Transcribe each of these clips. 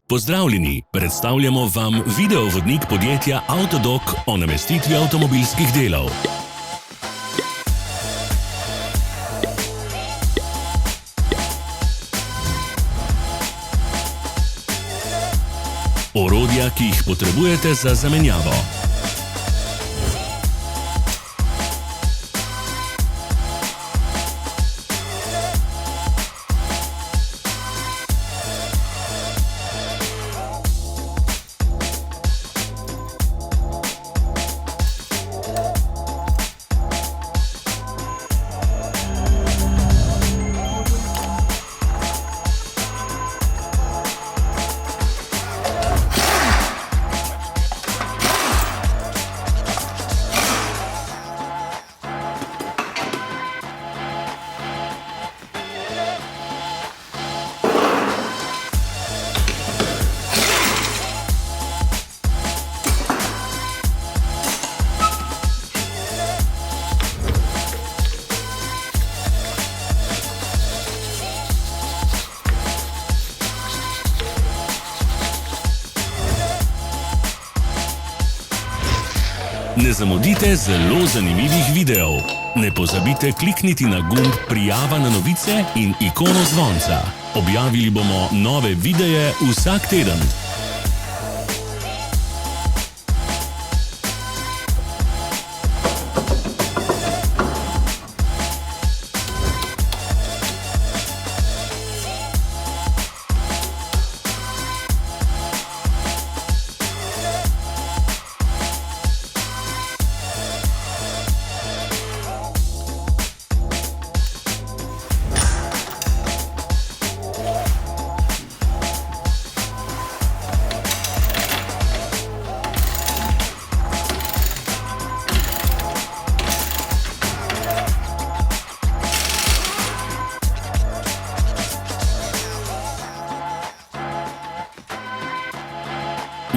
Pozdravljeni, predstavljamo vam videovodnik podjetja Avtodok o namestitvi avtomobilskih delov. Orodja, ki jih potrebujete za zamenjavo. Ne zamudite zelo zanimivih videov. Ne pozabite klikniti na gumb Prijava na novice in ikono zvonca. Objavili bomo nove videe vsak teden.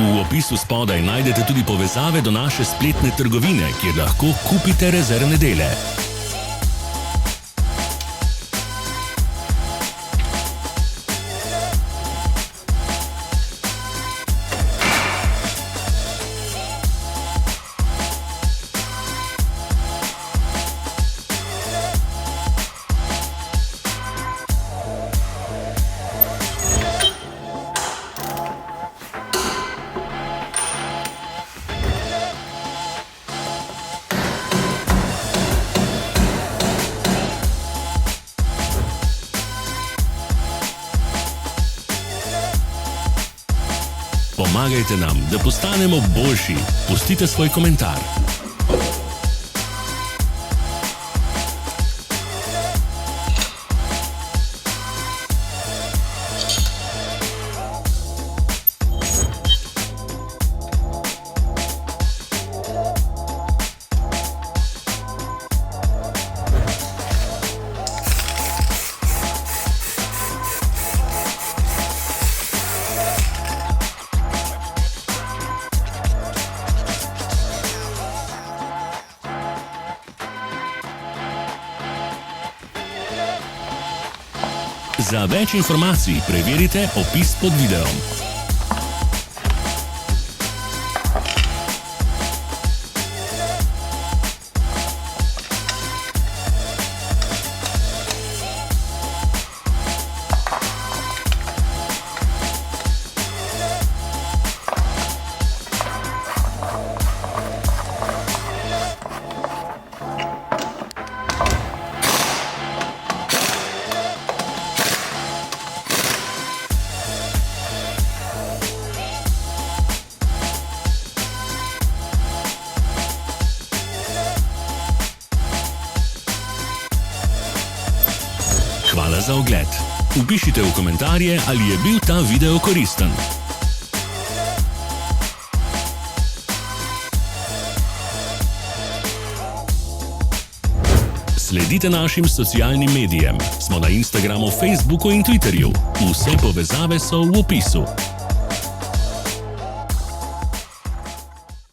V opisu spodaj najdete tudi povezave do naše spletne trgovine, kjer lahko kupite rezervne dele. Pomagajte nam, da postanemo boljši. Pustite svoj komentar. Za več informacij preverite opis pod videom. Hvala za ogled. Vpišite v komentarje, ali je bil ta video koristen. Sledite našim socialnim medijem. Smo na Instagramu, Facebooku in Twitterju. Vse povezave so v opisu.